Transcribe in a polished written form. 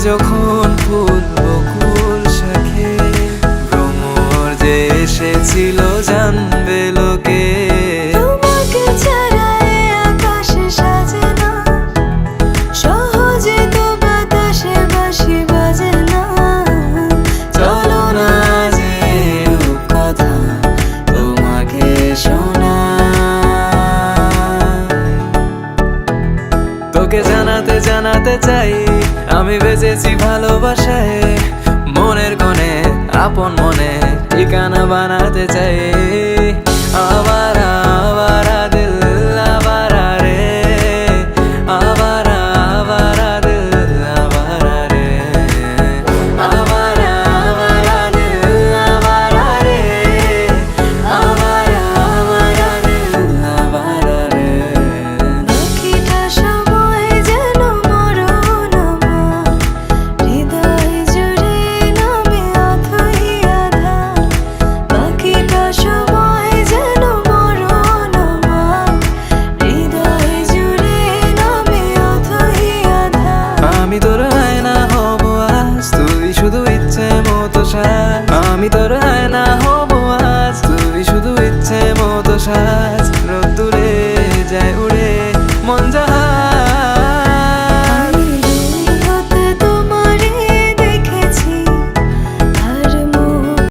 যখন ফুল বকুল শাখে, ভ্রমর যে এসেছিল জানবে লোকে। তোমাকে ছাড়া এ আকাশ সাজে না, সহজে তো বাতাসে বাঁশি বাজে না। চলো না যে কথা তোমাকে তোকে জানাতে জানাতে চাই, আমি বেঁচেছি ভালোবাসায়। মনের কোণে আপন মনে ঠিকানা বানাতে চাই। আবারা আবারা দিল আবারা রে, আবারা আবারা দিল আবারা রে, আবারা আবারা দিল আবারা রে, আবারা আবারা দিল আবারা রে। বাকিটা সময় যেন মরণ আমার, হৃদয় জুড়ে নামে অথই আধার। বাকিটা সময় যেন মরণ আমার, হৃদয় জুড়ে নামে অথই আধার। আমি তোর আয়না হব আজ, তুই শুধু ইচ্ছে মতো সাজ। আমি তোর আয়না হব আজ, তুই শুধু ইচ্ছে মতো সাজ। রোদ্দুরে যায় উড়ে, মন যা